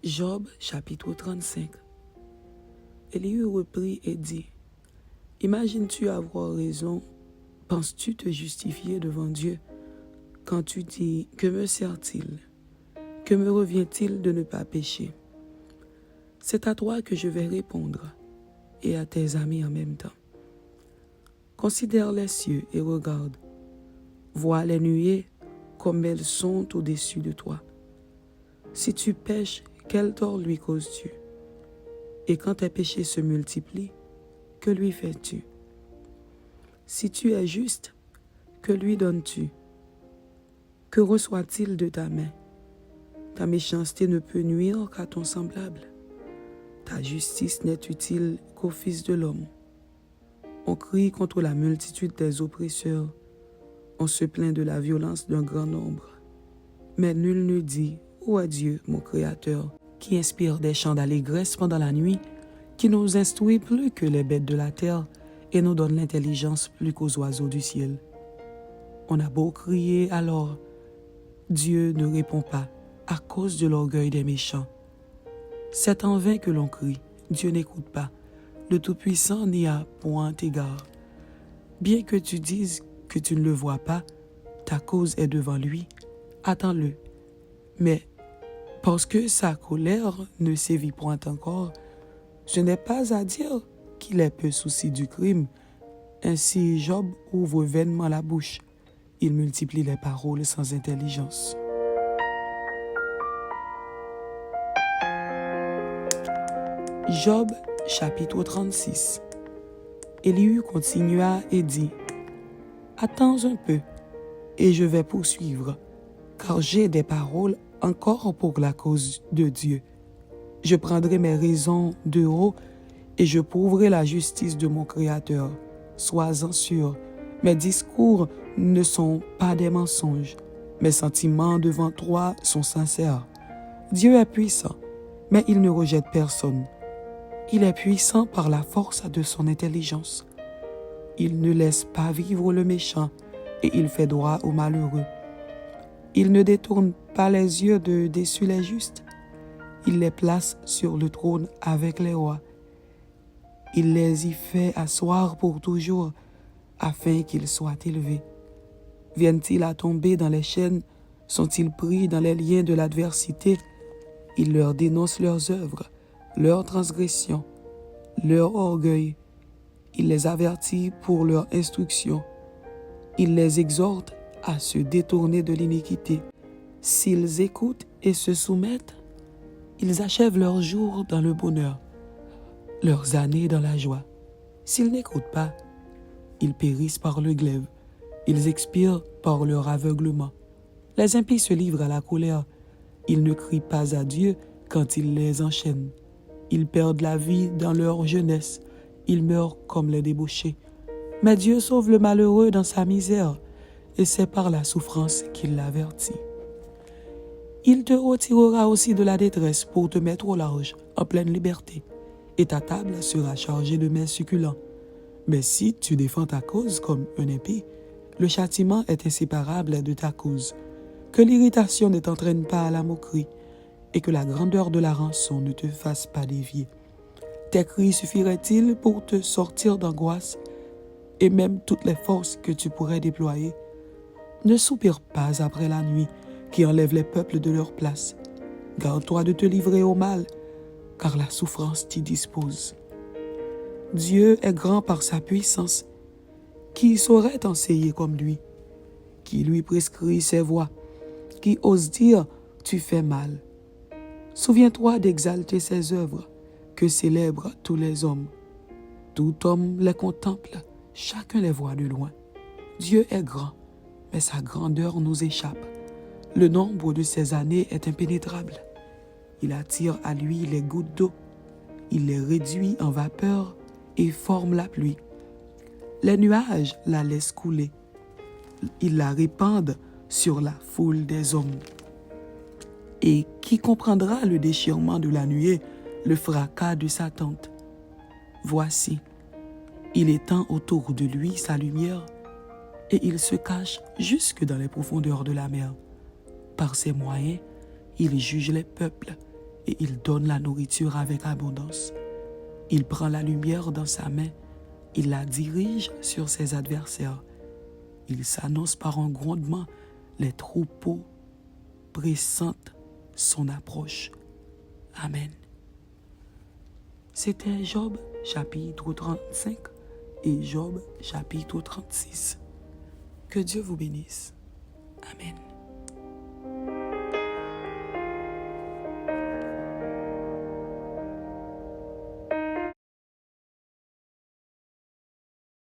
Job, chapitre 35. Élihu reprit et dit, « Imagines-tu avoir raison? Penses-tu te justifier devant Dieu quand tu dis, que me sert-il? Que me revient-il de ne pas pécher? C'est à toi que je vais répondre et à tes amis en même temps. Considère les cieux et regarde. Vois les nuées comme elles sont au-dessus de toi. Si tu pèches, quel tort lui causes-tu? Et quand tes péchés se multiplient, que lui fais-tu? Si tu es juste, que lui donnes-tu? Que reçoit-il de ta main? Ta méchanceté ne peut nuire qu'à ton semblable. Ta justice n'est utile qu'au Fils de l'homme. On crie contre la multitude des oppresseurs. On se plaint de la violence d'un grand nombre. Mais nul ne dit, où est Dieu, mon Créateur, qui inspire des chants d'allégresse pendant la nuit, qui nous instruit plus que les bêtes de la terre et nous donne l'intelligence plus qu'aux oiseaux du ciel. On a beau crier alors, Dieu ne répond pas à cause de l'orgueil des méchants. C'est en vain que l'on crie, Dieu n'écoute pas, le Tout-Puissant n'y a point égard. Bien que tu dises que tu ne le vois pas, ta cause est devant lui, attends-le. Mais parce que sa colère ne sévit point encore, je n'ai pas à dire qu'il est peu souci du crime. Ainsi Job ouvre vainement la bouche, il multiplie les paroles sans intelligence. Job, chapitre 36. Élihu continua et dit, « Attends un peu, et je vais poursuivre, car j'ai des paroles encore pour la cause de Dieu. Je prendrai mes raisons de haut, et je prouverai la justice de mon Créateur. Sois-en sûr, mes discours ne sont pas des mensonges. Mes sentiments devant toi sont sincères. Dieu est puissant, mais il ne rejette personne. Il est puissant par la force de son intelligence. Il ne laisse pas vivre le méchant et il fait droit aux malheureux. Il ne détourne pas les yeux de dessus les justes. Il les place sur le trône avec les rois. Il les y fait asseoir pour toujours, afin qu'ils soient élevés. Viennent-ils à tomber dans les chaînes? Sont-ils pris dans les liens de l'adversité? Il leur dénonce leurs œuvres, leurs transgressions, leur orgueil. Il les avertit pour leur instruction. Il les exhorte à se détourner de l'iniquité. S'ils écoutent et se soumettent, ils achèvent leurs jours dans le bonheur, leurs années dans la joie. S'ils n'écoutent pas, ils périssent par le glaive. Ils expirent par leur aveuglement. Les impies se livrent à la colère. Ils ne crient pas à Dieu quand il les enchaîne. Ils perdent la vie dans leur jeunesse. Ils meurent comme les débauchés. Mais Dieu sauve le malheureux dans sa misère, et c'est par la souffrance qu'il l'avertit. Il te retirera aussi de la détresse pour te mettre au large, en pleine liberté, et ta table sera chargée de mets succulents. Mais si tu défends ta cause comme un impie, le châtiment est inséparable de ta cause. Que l'irritation ne t'entraîne pas à la moquerie, et que la grandeur de la rançon ne te fasse pas dévier. Tes cris suffiraient-ils pour te sortir d'angoisse, et même toutes les forces que tu pourrais déployer? Ne soupire pas après la nuit qui enlève les peuples de leur place. Garde-toi de te livrer au mal, car la souffrance t'y dispose. Dieu est grand par sa puissance. Qui saurait t'enseigner comme lui? Qui lui prescrit ses voies? Qui ose dire « tu fais mal ». Souviens-toi d'exalter ses œuvres, que célèbrent tous les hommes. Tout homme les contemple, chacun les voit de loin. Dieu est grand, mais sa grandeur nous échappe. Le nombre de ses années est impénétrable. Il attire à lui les gouttes d'eau. Il les réduit en vapeur et forme la pluie. Les nuages la laissent couler. Ils la répandent sur la foule des hommes. Et qui comprendra le déchirement de la nuée, le fracas de sa tente? Voici, il étend autour de lui sa lumière et il se cache jusque dans les profondeurs de la mer. Par ses moyens, il juge les peuples et il donne la nourriture avec abondance. Il prend la lumière dans sa main, il la dirige sur ses adversaires. Il s'annonce par un grondement, les troupeaux pressentent son approche. Amen. C'était Job chapitre 35 et Job chapitre 36. Que Dieu vous bénisse. Amen.